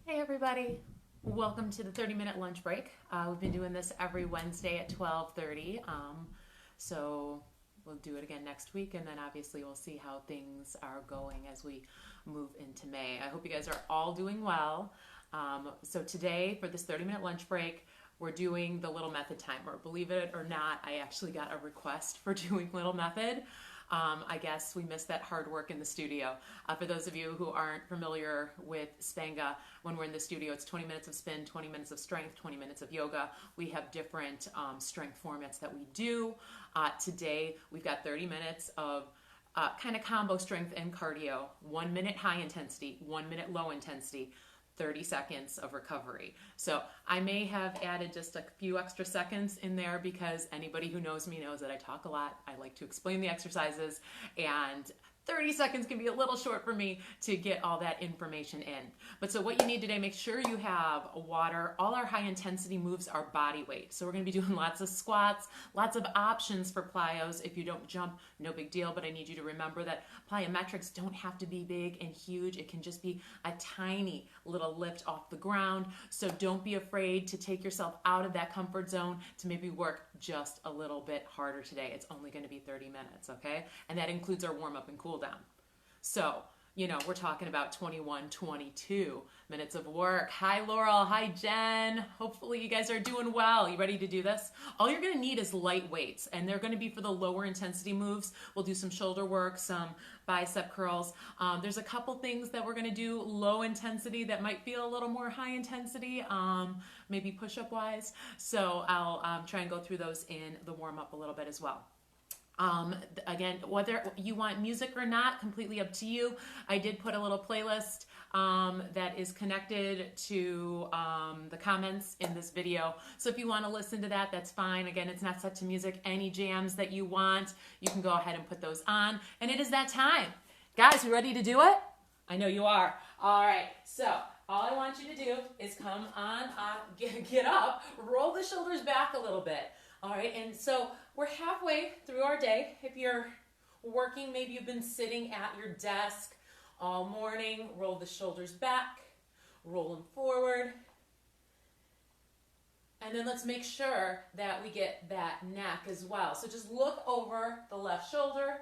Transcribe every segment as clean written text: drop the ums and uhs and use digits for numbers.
Hey everybody, welcome to the 30-minute lunch break. We've been doing this every Wednesday at 12:30, so we'll do it again next week, and then obviously we'll see how things are going as we move into May. I hope you guys are all doing well. So today for this 30-minute lunch break, we're doing the Little Method timer. Believe it or not, I actually got a request for doing Little Method. I guess we missed that hard work in the studio. For those of you who aren't familiar with Spanga, when we're in the studio, it's 20 minutes of spin, 20 minutes of strength, 20 minutes of yoga. We have different strength formats that we do. Today, we've got 30 minutes of kind of combo strength and cardio. 1 minute high intensity, 1 minute low intensity, 30 seconds of recovery. So I may have added just a few extra seconds in there because anybody who knows me knows that I talk a lot. I like to explain the exercises, and 30 seconds can be a little short for me to get all that information in. But so what you need today, make sure you have water. All our high intensity moves are body weight. So we're gonna be doing lots of squats, lots of options for plyos. If you don't jump, no big deal, but I need you to remember that plyometrics don't have to be big and huge. It can just be a tiny little lift off the ground. So don't be afraid to take yourself out of that comfort zone to maybe work just a little bit harder today. It's only gonna be 30 minutes, okay? And that includes our warm up and cool down. So, we're talking about 21, 22 minutes of work. Hi, Laurel. Hi, Jen. Hopefully you guys are doing well. You ready to do this? All you're going to need is light weights, and they're going to be for the lower intensity moves. We'll do some shoulder work, some bicep curls. There's a couple things that we're going to do low intensity that might feel a little more high intensity, maybe push-up wise. So I'll try and go through those in the warm-up a little bit as well. Again, whether you want music or not, completely up to you. I did put a little playlist that is connected to the comments in this video. So if you want to listen to that, that's fine. Again, it's not set to music. Any jams that you want, you can go ahead and put those on. And it is that time. Guys, you ready to do it? I know you are. All right, so all I want you to do is come on, get up, roll the shoulders back a little bit. All right, and so we're halfway through our day. If you're working, maybe you've been sitting at your desk all morning, roll the shoulders back, roll them forward. And then let's make sure that we get that neck as well. So just look over the left shoulder,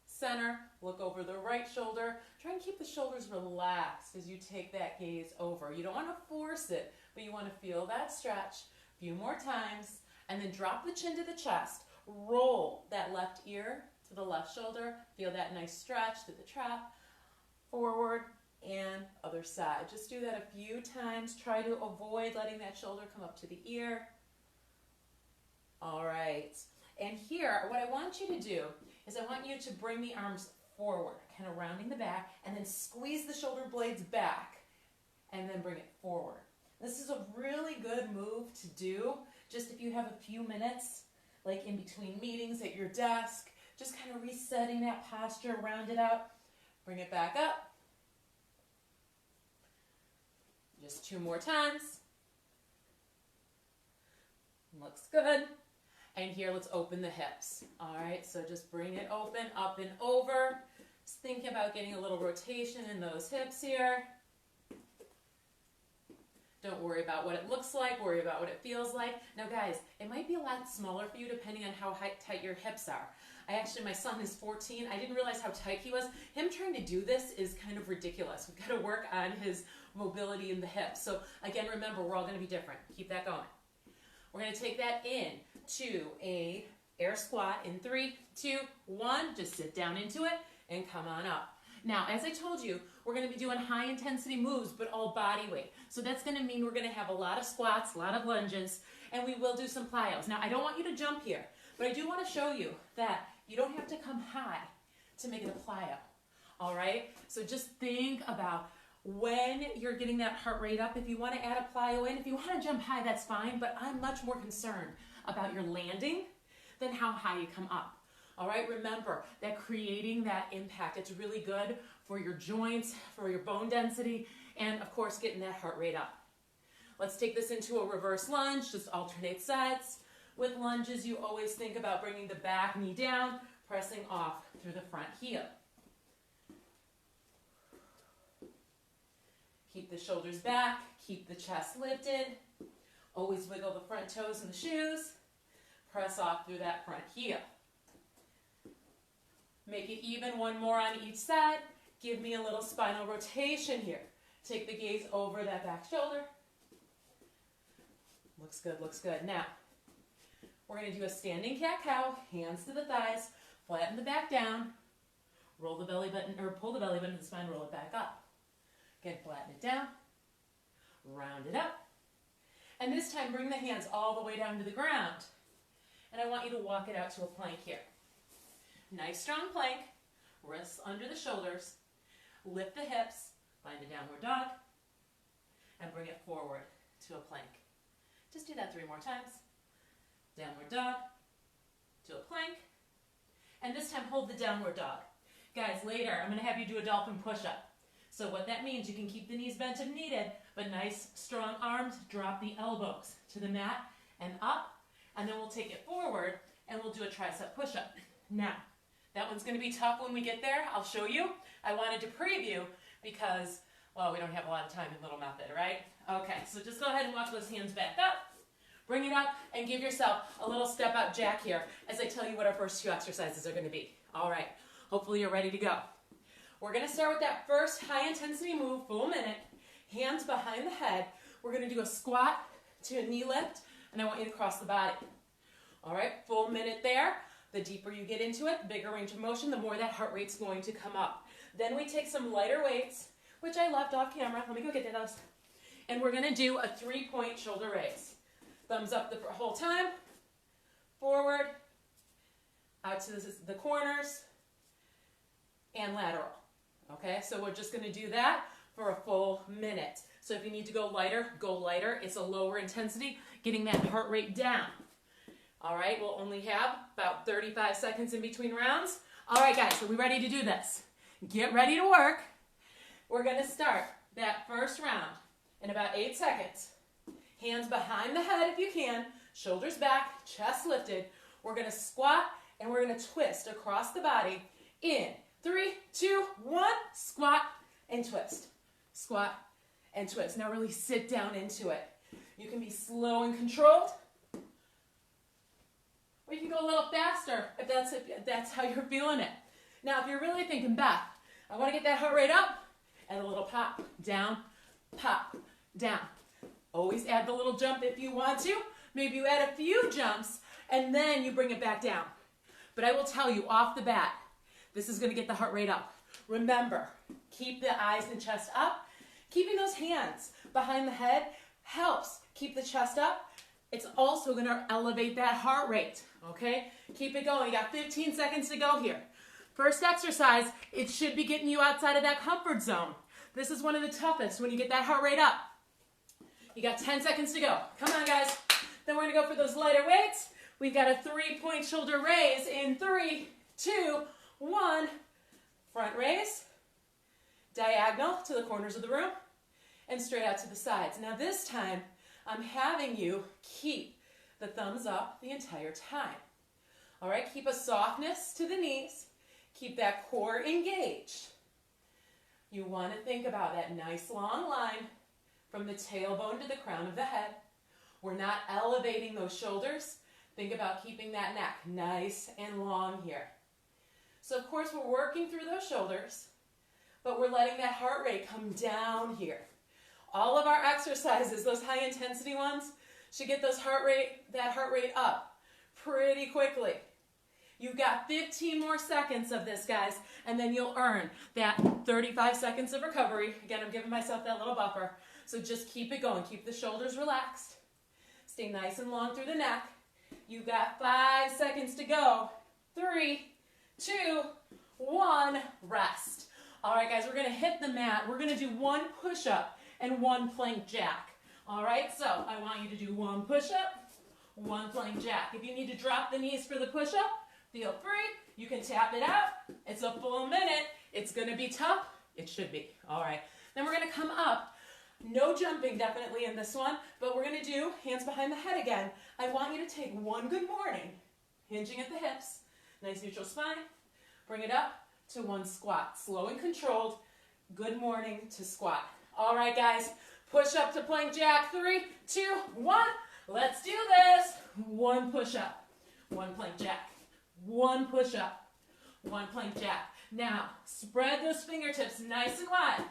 center, look over the right shoulder. Try and keep the shoulders relaxed as you take that gaze over. You don't want to force it, but you want to feel that stretch. A few more times. And then drop the chin to the chest. Roll that left ear to the left shoulder. Feel that nice stretch through the trap. Forward and other side. Just do that a few times. Try to avoid letting that shoulder come up to the ear. All right. And here, what I want you to do is I want you to bring the arms forward, kind of rounding the back, and then squeeze the shoulder blades back, and then bring it forward. This is a really good move to do just if you have a few minutes, like in between meetings at your desk, just kind of resetting that posture, round it out, bring it back up. Just 2 more times. Looks good. And here, let's open the hips. All right, so just bring it open, up and over. Just think about getting a little rotation in those hips here. Don't worry about what it looks like, worry about what it feels like. Now guys, it might be a lot smaller for you depending on how tight your hips are. My son is 14. I didn't realize how tight he was. Him trying to do this is kind of ridiculous. We've got to work on his mobility in the hips. So again, remember, we're all going to be different. Keep that going. We're going to take that in to a air squat in 3, 2, 1. Just sit down into it and come on up. Now, as I told you, we're going to be doing high intensity moves, but all body weight. So that's going to mean we're going to have a lot of squats, a lot of lunges, and we will do some plyos. Now, I don't want you to jump here, but I do want to show you that you don't have to come high to make it a plyo. All right? So just think about when you're getting that heart rate up. If you want to add a plyo in, if you want to jump high, that's fine, but I'm much more concerned about your landing than how high you come up. All right, remember that creating that impact, it's really good for your joints, for your bone density, and of course, getting that heart rate up. Let's take this into a reverse lunge, just alternate sides. With lunges, you always think about bringing the back knee down, pressing off through the front heel. Keep the shoulders back, keep the chest lifted. Always wiggle the front toes in the shoes. Press off through that front heel. Make it even, one more on each side. Give me a little spinal rotation here. Take the gaze over that back shoulder. Looks good, looks good. Now, we're going to do a standing cat-cow, hands to the thighs, flatten the back down, roll the belly button, or pull the belly button to the spine, roll it back up. Again, flatten it down, round it up, and this time bring the hands all the way down to the ground. And I want you to walk it out to a plank here. Nice strong plank, wrists under the shoulders, lift the hips, find a downward dog, and bring it forward to a plank. Just do that 3 more times. Downward dog, to a plank, and this time hold the downward dog. Guys, later I'm going to have you do a dolphin push-up. So what that means, you can keep the knees bent if needed, but nice strong arms, drop the elbows to the mat and up, and then we'll take it forward and we'll do a tricep push-up. Now, that one's going to be tough when we get there. I'll show you. I wanted to preview because, well, we don't have a lot of time in Little Method, right? Okay, so just go ahead and walk those hands back up. Bring it up and give yourself a little step out jack here as I tell you what our first 2 exercises are going to be. All right, hopefully you're ready to go. We're going to start with that first high intensity move, full minute, hands behind the head. We're going to do a squat to a knee lift, and I want you to cross the body. All right, full minute there. The deeper you get into it, bigger range of motion, the more that heart rate's going to come up. Then we take some lighter weights, which I left off camera. Let me go get those. And we're going to do a 3-point shoulder raise. Thumbs up the whole time, forward, out to the corners, and lateral. Okay, so we're just going to do that for a full minute. So if you need to go lighter, go lighter. It's a lower intensity, getting that heart rate down. All right, we'll only have about 35 seconds in between rounds. All right, guys, are we ready to do this? Get ready to work. We're going to start that first round in about 8 seconds. Hands behind the head if you can, shoulders back, chest lifted. We're going to squat and we're going to twist across the body in 3, 2, 1, squat and twist. Squat and twist. Now really sit down into it. You can be slow and controlled, or you can go a little faster if that's how you're feeling it. Now if you're really thinking, Beth, I want to get that heart rate up, add a little pop, down, down. Always add the little jump if you want to. Maybe you add a few jumps and then you bring it back down. But I will tell you off the bat, this is going to get the heart rate up. Remember, keep the eyes and chest up. Keeping those hands behind the head helps keep the chest up. It's also going to elevate that heart rate, okay? Keep it going. You got 15 seconds to go here. First exercise, it should be getting you outside of that comfort zone. This is one of the toughest when you get that heart rate up. You got 10 seconds to go. Come on, guys. Then we're going to go for those lighter weights. We've got a 3-point shoulder raise in 3, 2, 1. Front raise, diagonal to the corners of the room, and straight out to the sides. Now this time, I'm having you keep the thumbs up the entire time. All right, keep a softness to the knees. Keep that core engaged. You want to think about that nice long line from the tailbone to the crown of the head. We're not elevating those shoulders. Think about keeping that neck nice and long here. So of course we're working through those shoulders, but we're letting that heart rate come down here. All of our exercises, those high intensity ones, should get that heart rate up pretty quickly. You've got 15 more seconds of this, guys, and then you'll earn that 35 seconds of recovery. Again, I'm giving myself that little buffer. So just keep it going. Keep the shoulders relaxed. Stay nice and long through the neck. You've got 5 seconds to go. 3, 2, 1, rest. All right, guys, we're going to hit the mat. We're going to do 1 push-up and 1 plank jack. All right, so I want you to do 1 push-up, 1 plank jack. If you need to drop the knees for the push-up, feel free. You can tap it out. It's a full minute. It's going to be tough. It should be. All right, then we're going to come up. No jumping definitely in this one, but we're going to do hands behind the head again. I want you to take 1 good morning, hinging at the hips, nice neutral spine. Bring it up to 1 squat, slow and controlled. Good morning to squat. All right, guys, push up to plank jack. 3, 2, 1. Let's do this. 1 push up, 1 plank jack, 1 push up, 1 plank jack. Now, spread those fingertips nice and wide.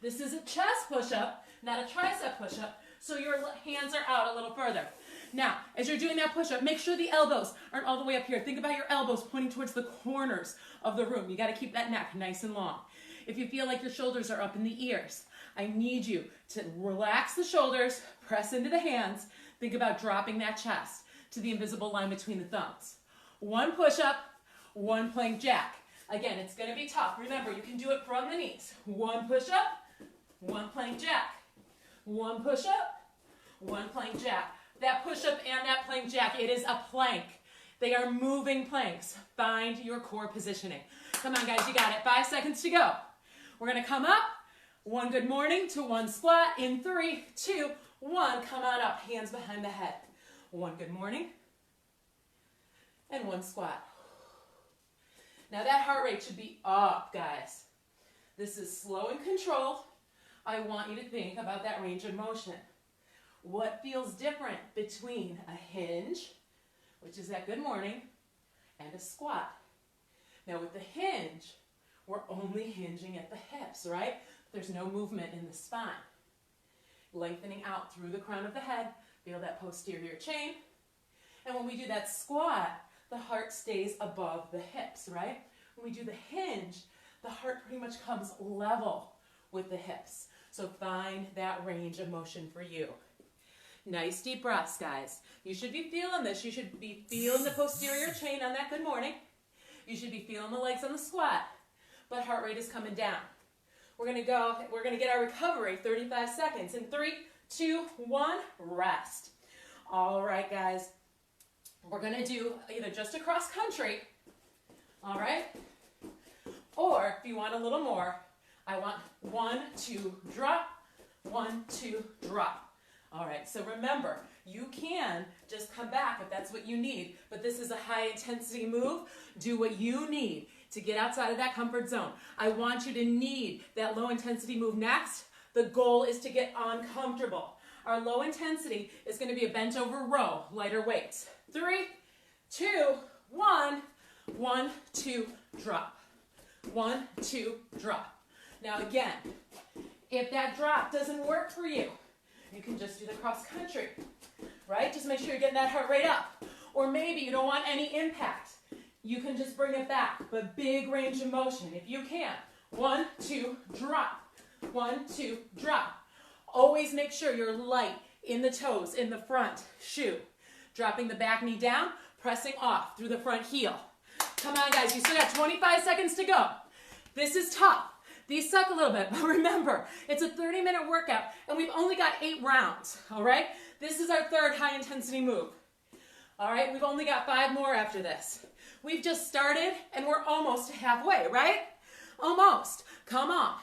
This is a chest push up, not a tricep push up, so your hands are out a little further. Now, as you're doing that push up, make sure the elbows aren't all the way up here. Think about your elbows pointing towards the corners of the room. You got to keep that neck nice and long. If you feel like your shoulders are up in the ears, I need you to relax the shoulders, press into the hands. Think about dropping that chest to the invisible line between the thumbs. 1 push up, 1 plank jack. Again, it's going to be tough. Remember, you can do it from the knees. 1 push up, 1 plank jack. 1 push up, 1 plank jack. That push up and that plank jack, it is a plank. They are moving planks. Find your core positioning. Come on, guys, you got it. 5 seconds to go. We're going to come up. 1 good morning to 1 squat. In 3, 2, 1. Come on up. Hands behind the head. 1 good morning. And 1 squat. Now that heart rate should be up, guys. This is slow and controlled. I want you to think about that range of motion. What feels different between a hinge, which is that good morning, and a squat? Now with the hinge, we're only hinging at the hips, right? There's no movement in the spine. Lengthening out through the crown of the head, feel that posterior chain. And when we do that squat, the heart stays above the hips, right? When we do the hinge, the heart pretty much comes level with the hips. So find that range of motion for you. Nice deep breaths, guys. You should be feeling this. You should be feeling the posterior chain on that good morning. You should be feeling the legs on the squat, but heart rate is coming down. We're going to get our recovery, 35 seconds. In 3, 2, 1, rest. All right, guys. We're going to do either just a cross country, all right? Or if you want a little more, I want 1, 2, drop, 1, 2, drop. All right, so remember, you can just come back if that's what you need, but this is a high intensity move. Do what you need to get outside of that comfort zone. I want you to need that low intensity move next. The goal is to get uncomfortable. Our low intensity is going to be a bent over row, lighter weights. 3, 2, 1, 1, 2, drop. 1, 2, drop. Now again, if that drop doesn't work for you, you can just do the cross country, right? Just make sure you're getting that heart rate up. Or maybe you don't want any impact. You can just bring it back, but big range of motion if you can. 1, 2, drop. 1, 2, drop. Always make sure you're light in the toes, in the front shoe. Dropping the back knee down, pressing off through the front heel. Come on, guys, you still got 25 seconds to go. This is tough. These suck a little bit, but remember, it's a 30-minute workout, and we've only got 8 rounds, all right? This is our 3rd high-intensity move, all right? We've only got 5 more after this. We've just started, and we're almost halfway, right? Almost. Come on.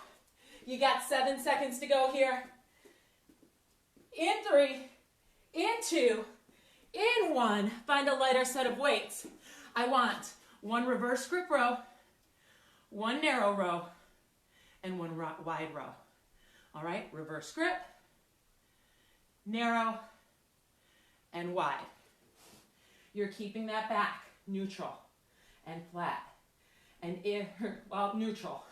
You got 7 seconds to go here. In 3, in 2, in 1, find a lighter set of weights. I want 1 reverse grip row, 1 narrow row, and 1 wide row. All right, reverse grip, narrow, and wide. You're keeping that back neutral and flat. And neutral.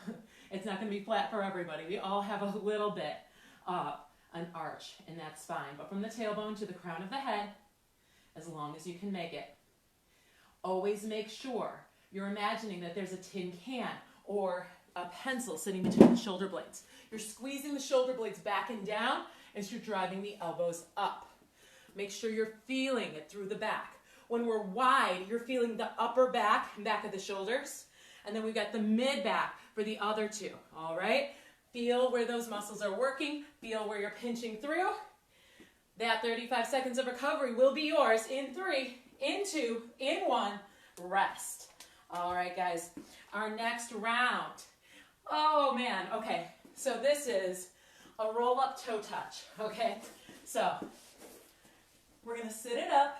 It's not going to be flat for everybody. We all have a little bit of an arch in that spine, but from the tailbone to the crown of the head, as long as you can make it. Always make sure you're imagining that there's a tin can or a pencil sitting between the shoulder blades. You're squeezing the shoulder blades back and down as you're driving the elbows up. Make sure you're feeling it through the back. When we're wide, you're feeling the upper back and back of the shoulders. And then we've got the mid back for the other 2, all right? Feel where those muscles are working. Feel where you're pinching through. That 35 seconds of recovery will be yours in 3, in 2, in 1, rest. All right, guys, our next round. Oh, man, okay, so this is a roll-up toe touch, okay? So we're going to sit it up,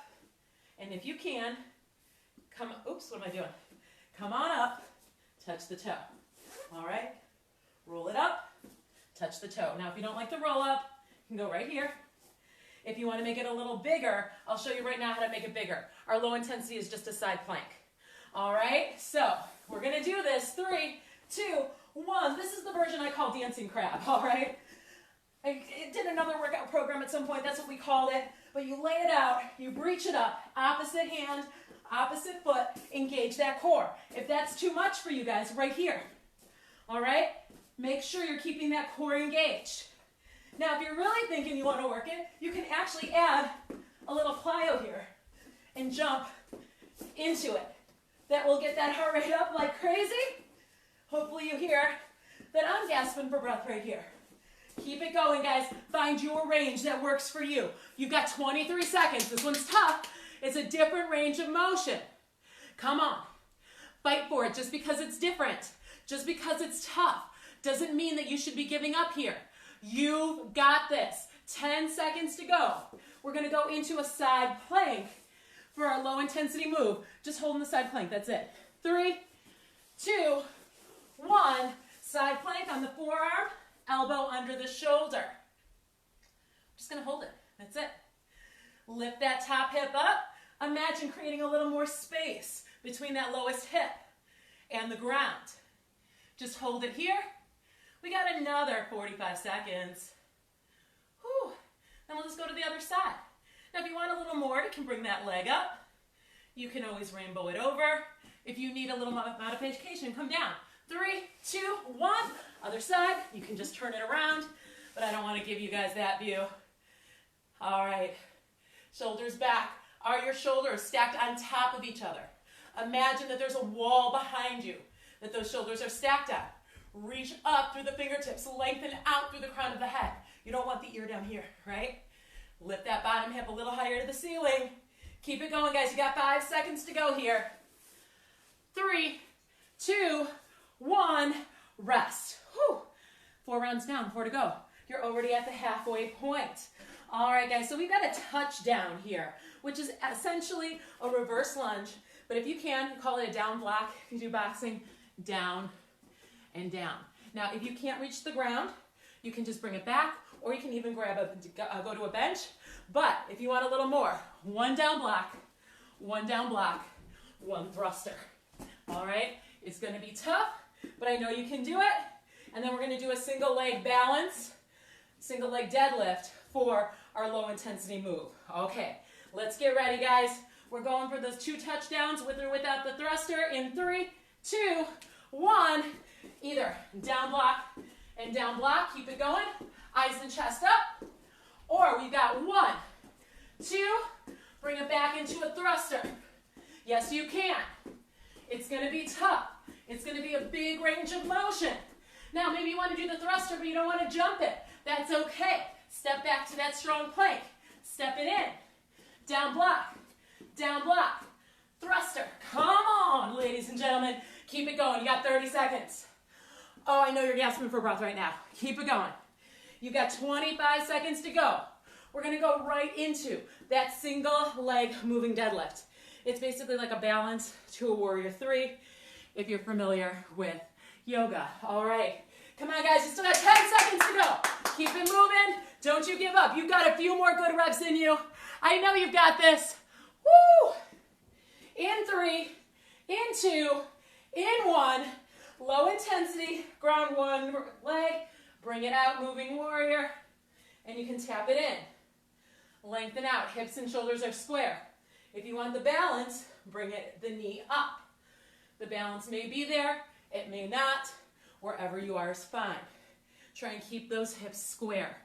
and if you can, come on up, touch the toe, all right? Roll it up, touch the toe. Now, if you don't like the roll up, you can go right here. If you want to make it a little bigger, I'll show you right now how to make it bigger. Our low intensity is just a side plank. All right, so we're going to do this. 3, 2, 1. This is the version I call dancing crab, all right? I did another workout program at some point. That's what we called it. But you lay it out, you breach it up, opposite hand, opposite foot, engage that core. If that's too much for you guys, right here. All right? Make sure you're keeping that core engaged. Now, if you're really thinking you want to work it, you can actually add a little plyo here and jump into it. That will get that heart rate up like crazy. Hopefully you hear that I'm gasping for breath right here. Keep it going, guys. Find your range that works for you. You've got 23 seconds. This one's tough. It's a different range of motion. Come on. Fight for it. Just because it's different, just because it's tough, doesn't mean that you should be giving up here. You've got this. 10 seconds to go. We're going to go into a side plank for our low intensity move. Just holding the side plank. That's it. 3, 2, 1. Side plank on the forearm. Elbow under the shoulder. Just going to hold it. That's it. Lift that top hip up. Imagine creating a little more space between that lowest hip and the ground. Just hold it here. We got another 45 seconds. Whew. Then we'll just go to the other side. Now, if you want a little more, you can bring that leg up. You can always rainbow it over. If you need a little modification, come down. 3, 2, 1. Other side. You can just turn it around, but I don't want to give you guys that view. All right. Shoulders back. Are your shoulders stacked on top of each other? Imagine that there's a wall behind you that those shoulders are stacked on. Reach up through the fingertips, lengthen out through the crown of the head. You don't want the ear down here, right? Lift that bottom hip a little higher to the ceiling. Keep it going, guys. You got 5 seconds to go here. 3, 2, 1. Rest. Whew. 4 rounds down, 4 to go. You're already at the halfway point. All right, guys, so we've got a touchdown here, which is essentially a reverse lunge. But if you can, call it a down block. If you do boxing, down and down. Now, if you can't reach the ground, you can just bring it back, or you can even grab go to a bench. But if you want a little more, 1 down block, 1 down block, 1 thruster. All right, it's going to be tough, but I know you can do it. And then we're going to do a single leg balance, single leg deadlift for our low intensity move. Okay, let's get ready, guys. We're going for those 2 touchdowns with or without the thruster in 3, 2, 1. Either down block and down block, keep it going, eyes and chest up, or we've got 1, 2, bring it back into a thruster. Yes, you can. It's going to be tough. It's going to be a big range of motion. Now, maybe you want to do the thruster, but you don't want to jump it. That's okay. Step back to that strong plank. Step it in. Down block, thruster. Come on, ladies and gentlemen. Keep it going. You got 30 seconds. Oh, I know you're gasping for breath right now. Keep it going. You've got 25 seconds to go. We're going to go right into that single leg moving deadlift. It's basically like a balance to a warrior 3, if you're familiar with yoga. All right. Come on, guys. You still got 10 seconds to go. Keep it moving. Don't you give up. You've got a few more good reps in you. I know you've got this. Woo! In 3, in 2, in 1. Low intensity. Ground 1 leg. Bring it out. Moving warrior. And you can tap it in. Lengthen out. Hips and shoulders are square. If you want the balance, bring the knee up. The balance may be there. It may not. Wherever you are is fine. Try and keep those hips square.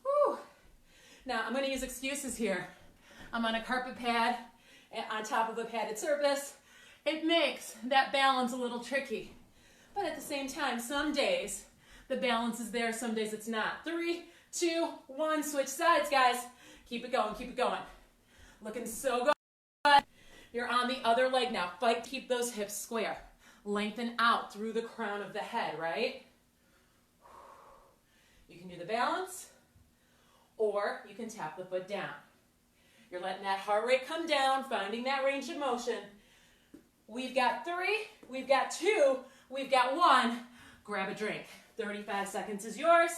Whew. Now, I'm going to use excuses here. I'm on a carpet pad on top of a padded surface. It makes that balance a little tricky. But at the same time, some days the balance is there, some days it's not. 3, 2, 1, switch sides, guys. Keep it going, keep it going. Looking so good. You're on the other leg now. Fight, keep those hips square. Lengthen out through the crown of the head, right? You can do the balance, or you can tap the foot down. You're letting that heart rate come down, finding that range of motion. We've got 3, we've got 2, we've got 1. Grab a drink. 35 seconds is yours.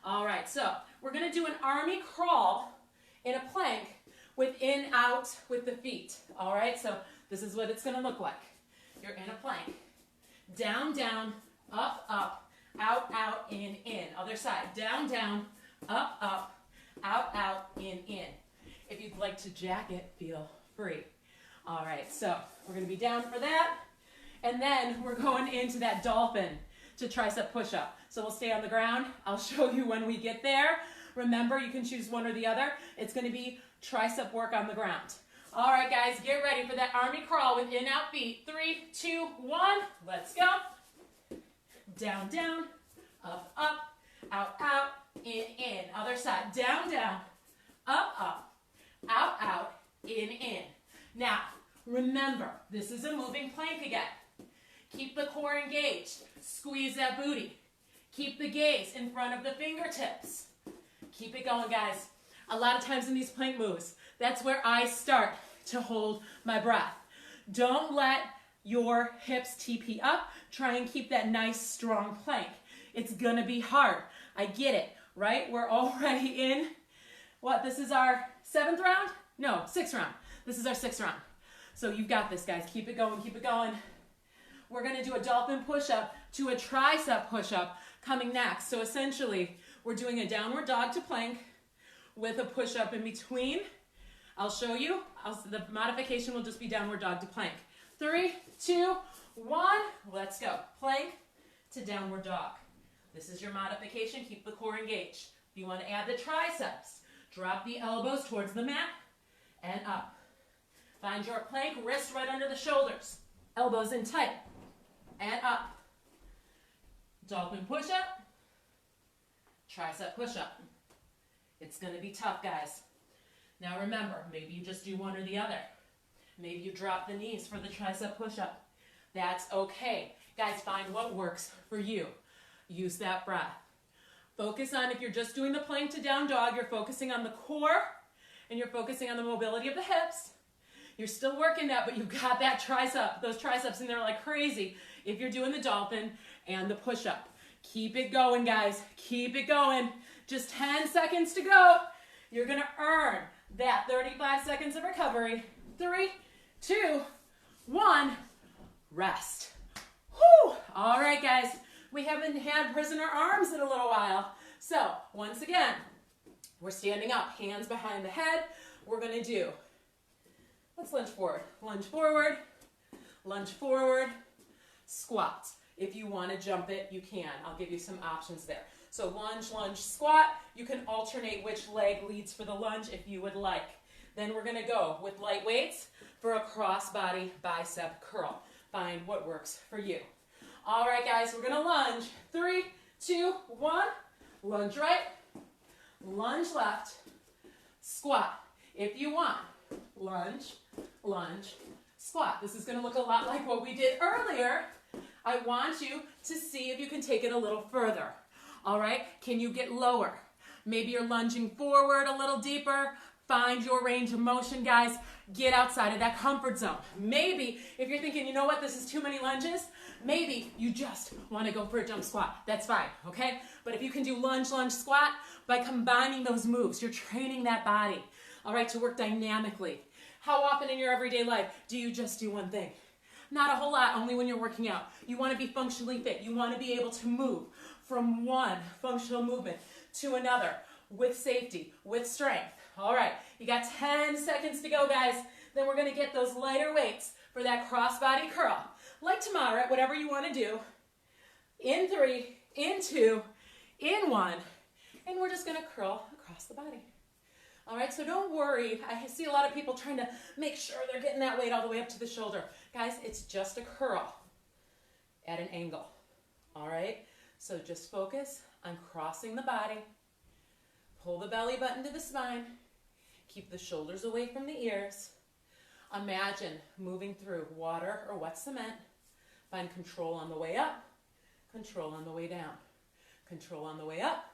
All right, so we're gonna do an army crawl in a plank with in, out with the feet. All right, so this is what it's gonna look like. You're in a plank. Down, down, up, up, out, out, in, in. Other side. Down, down, up, up, out, out, in. If you'd like to jack it, feel free. All right, so we're gonna be down for that. And then we're going into that dolphin to tricep push-up. So we'll stay on the ground. I'll show you when we get there. Remember, you can choose one or the other. It's gonna be tricep work on the ground. All right, guys, get ready for that army crawl with in-out feet. 3, 2, 1, let's go. Down, down, up, up, out, out, in. Other side, down, down, up, out, in. Now, remember, this is a moving plank again. Keep the core engaged. Squeeze that booty. Keep the gaze in front of the fingertips. Keep it going, guys. A lot of times in these plank moves, that's where I start to hold my breath. Don't let your hips TP up. Try and keep that nice, strong plank. It's gonna be hard. I get it, right? We're already in, what, this is our 7th round? No, 6th round. This is our 6th round. So you've got this, guys. Keep it going, keep it going. We're gonna do a dolphin push-up to a tricep push-up coming next. So essentially, we're doing a downward dog to plank with a push-up in between. I'll show you. The modification will just be downward dog to plank. 3, 2, 1, let's go. Plank to downward dog. This is your modification. Keep the core engaged. If you want to add the triceps, drop the elbows towards the mat and up. Find your plank, wrist right under the shoulders. Elbows in tight and up. Dolphin push-up, tricep push-up. It's going to be tough, guys. Now remember, maybe you just do one or the other. Maybe you drop the knees for the tricep push-up. That's okay. Guys, find what works for you. Use that breath. Focus on, if you're just doing the plank to down dog, you're focusing on the core and you're focusing on the mobility of the hips. You're still working that, but you've got that tricep, those triceps in there like crazy if you're doing the dolphin and the push-up. Keep it going, guys. Keep it going. Just 10 seconds to go. You're gonna earn that 35 seconds of recovery. 3, 2, 1, rest. Whew. All right, guys. We haven't had prisoner arms in a little while. So, once again, we're standing up, hands behind the head. We're gonna do, let's lunge forward. Lunge forward, lunge forward, squats. If you wanna jump it, you can. I'll give you some options there. So lunge, lunge, squat. You can alternate which leg leads for the lunge if you would like. Then we're gonna go with light weights for a cross-body bicep curl. Find what works for you. All right, guys, we're gonna lunge. 3, 2, 1. Lunge right, lunge left, squat. If you want, lunge, lunge, squat. This is gonna look a lot like what we did earlier. I want you to see if you can take it a little further. All right, can you get lower? Maybe you're lunging forward a little deeper. Find your range of motion, guys. Get outside of that comfort zone. Maybe if you're thinking, you know what, this is too many lunges, maybe you just want to go for a jump squat. That's fine, okay? But if you can do lunge, lunge, squat, by combining those moves, you're training that body, all right, to work dynamically. How often in your everyday life do you just do one thing? Not a whole lot, only when you're working out. You want to be functionally fit. You want to be able to move from one functional movement to another with safety, with strength. All right, you got 10 seconds to go, guys. Then we're going to get those lighter weights for that cross-body curl. Light to moderate, whatever you want to do. In 3, in 2, in 1, and we're just going to curl across the body. All right, so don't worry. I see a lot of people trying to make sure they're getting that weight all the way up to the shoulder. Guys, it's just a curl at an angle. All right, so just focus on crossing the body. Pull the belly button to the spine. Keep the shoulders away from the ears. Imagine moving through water or wet cement. Find control on the way up, control on the way down, control on the way up,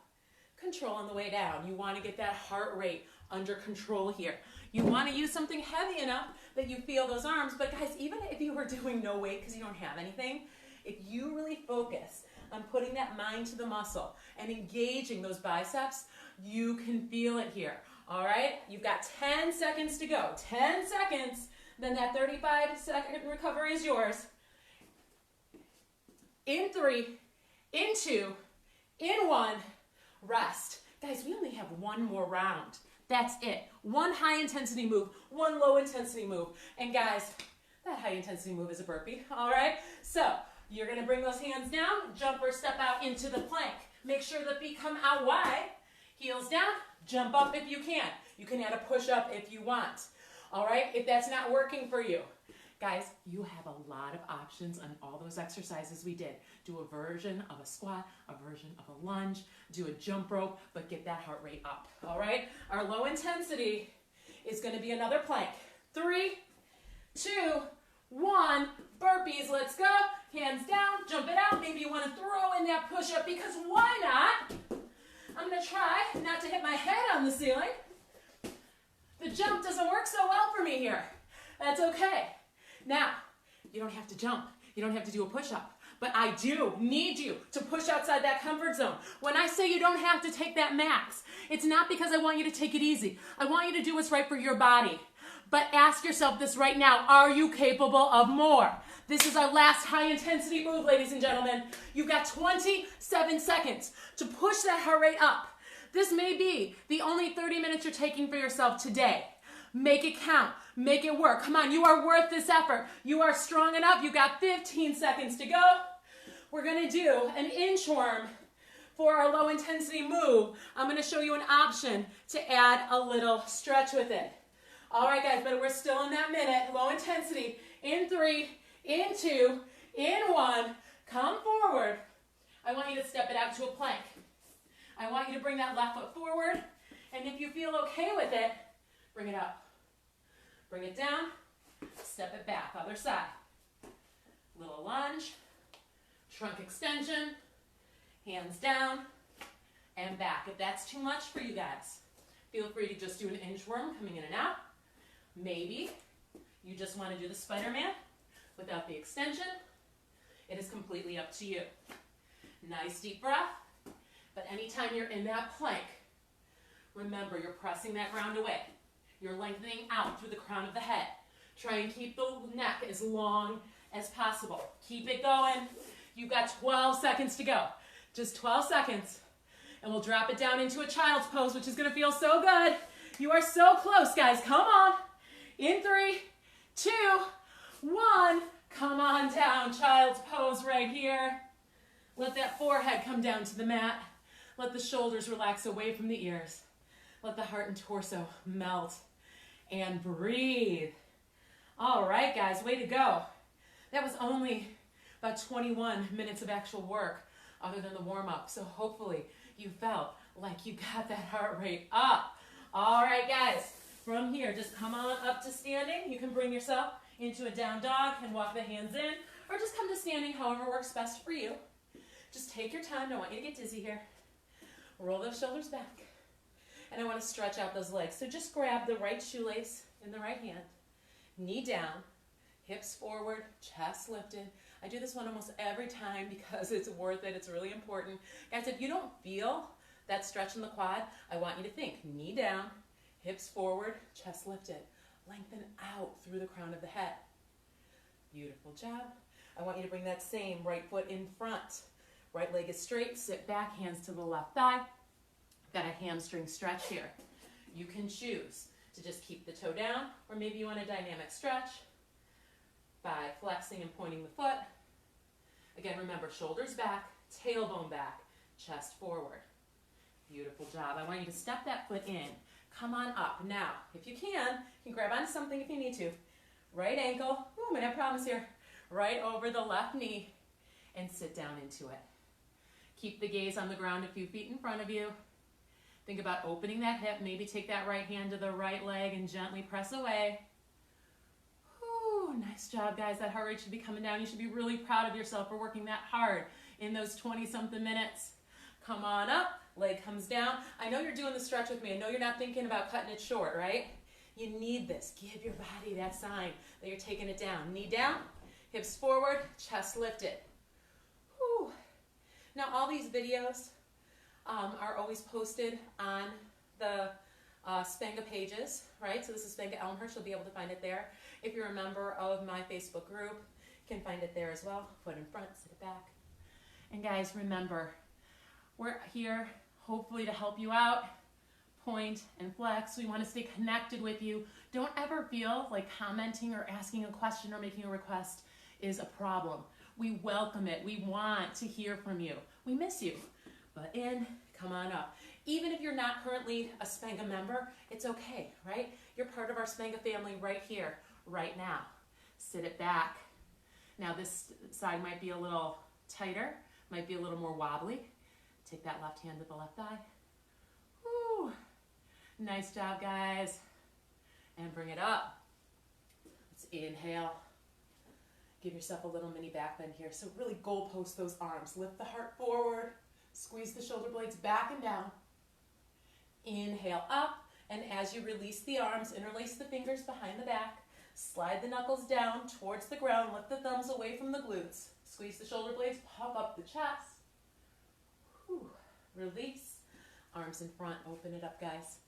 control on the way down. You want to get that heart rate under control here. You want to use something heavy enough that you feel those arms, but guys, even if you were doing no weight because you don't have anything, if you really focus I'm putting that mind to the muscle and engaging those biceps. You can feel it here. All right, you've got 10 seconds to go. 10 seconds, then that 35-second recovery is yours. In 3, in 2, in 1, rest. Guys, we only have one more round. That's it. One high intensity move, one low intensity move. And guys, that high intensity move is a burpee, all right? So you're gonna bring those hands down, jump or step out into the plank. Make sure the feet come out wide, heels down, jump up if you can. You can add a push-up if you want, all right? If that's not working for you, guys, you have a lot of options on all those exercises we did. Do a version of a squat, a version of a lunge, do a jump rope, but get that heart rate up, all right? Our low intensity is gonna be another plank. 3, 2, 1, burpees, let's go. Hands down, jump it out. Maybe you wanna throw in that push-up because why not? I'm gonna try not to hit my head on the ceiling. The jump doesn't work so well for me here. That's okay. Now, you don't have to jump. You don't have to do a push-up. But I do need you to push outside that comfort zone. When I say you don't have to take that max, it's not because I want you to take it easy. I want you to do what's right for your body. But ask yourself this right now. Are you capable of more? This is our last high-intensity move, ladies and gentlemen. You've got 27 seconds to push that heart rate up. This may be the only 30 minutes you're taking for yourself today. Make it count. Make it work. Come on, you are worth this effort. You are strong enough. You got 15 seconds to go. We're going to do an inchworm for our low intensity move. I'm going to show you an option to add a little stretch with it. All right, guys, but we're still in that minute. Low intensity. In 3, in 2, in 1. Come forward. I want you to step it out to a plank. I want you to bring that left foot forward. And if you feel okay with it, bring it up. Bring it down, step it back, other side. Little lunge, trunk extension, hands down, and back. If that's too much for you guys, feel free to just do an inchworm coming in and out. Maybe you just want to do the Spider-Man without the extension. It is completely up to you. Nice deep breath, but anytime you're in that plank, remember you're pressing that ground away. You're lengthening out through the crown of the head. Try and keep the neck as long as possible. Keep it going. You've got 12 seconds to go. Just 12 seconds. And we'll drop it down into a child's pose, which is going to feel so good. You are so close, guys. Come on. In 3, 2, 1. Come on down. Child's pose right here. Let that forehead come down to the mat. Let the shoulders relax away from the ears. Let the heart and torso melt. And breathe. All right, guys, way to go. That was only about 21 minutes of actual work other than the warm-up. So hopefully you felt like you got that heart rate up. All right, guys, from here, just come on up to standing. You can bring yourself into a down dog and walk the hands in, or just come to standing, however works best for you. Just take your time. I don't want you to get dizzy here. Roll those shoulders back. And I want to stretch out those legs. So just grab the right shoelace in the right hand, knee down, hips forward, chest lifted. I do this one almost every time because it's worth it. It's really important. Guys, if you don't feel that stretch in the quad, I want you to think knee down, hips forward, chest lifted. Lengthen out through the crown of the head. Beautiful job. I want you to bring that same right foot in front. Right leg is straight, sit back, hands to the left thigh. Got a hamstring stretch here. You can choose to just keep the toe down, or maybe you want a dynamic stretch by flexing and pointing the foot. Again, remember, shoulders back, tailbone back, chest forward. Beautiful job. I want you to step that foot in. Come on up. Now, if you can grab onto something if you need to. Right ankle, ooh, I'm gonna have problems here. Right over the left knee and sit down into it. Keep the gaze on the ground a few feet in front of you. Think about opening that hip. Maybe take that right hand to the right leg and gently press away. Whew, nice job, guys. That heart rate should be coming down. You should be really proud of yourself for working that hard in those 20-something minutes. Come on up. Leg comes down. I know you're doing the stretch with me. I know you're not thinking about cutting it short, right? You need this. Give your body that sign that you're taking it down. Knee down, hips forward, chest lifted. Whew. Now all these videos are always posted on the Spenga pages, right? So this is Spenga Elmhurst. You'll be able to find it there. If you're a member of my Facebook group, you can find it there as well. Foot in front, sit it back. And guys, remember, we're here hopefully to help you out, point and flex. We want to stay connected with you. Don't ever feel like commenting or asking a question or making a request is a problem. We welcome it. We want to hear from you. We miss you. Butt in, come on up. Even if you're not currently a Spenga member, it's okay, right? You're part of our Spenga family right here, right now. Sit it back. Now this side might be a little tighter, might be a little more wobbly. Take that left hand to the left thigh. Woo. Nice job, guys. And bring it up. Let's inhale. Give yourself a little mini back bend here. So really goal post those arms. Lift the heart forward. Squeeze the shoulder blades back and down. Inhale up. And as you release the arms, interlace the fingers behind the back. Slide the knuckles down towards the ground. Lift the thumbs away from the glutes. Squeeze the shoulder blades. Puff up the chest. Whew. Release. Arms in front. Open it up, guys.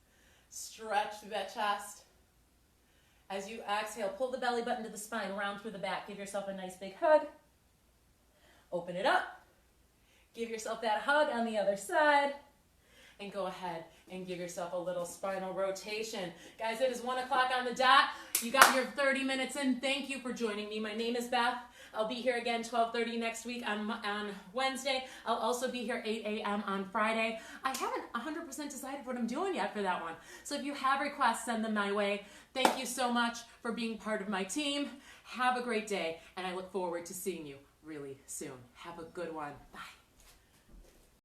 Stretch through that chest. As you exhale, pull the belly button to the spine, round through the back. Give yourself a nice big hug. Open it up. Give yourself that hug on the other side. And go ahead and give yourself a little spinal rotation. Guys, it is 1 o'clock on the dot. You got your 30 minutes in. Thank you for joining me. My name is Beth. I'll be here again 12:30 next week on Wednesday. I'll also be here 8 a.m. on Friday. I haven't 100% decided what I'm doing yet for that one. So if you have requests, send them my way. Thank you so much for being part of my team. Have a great day, and I look forward to seeing you really soon. Have a good one. Bye.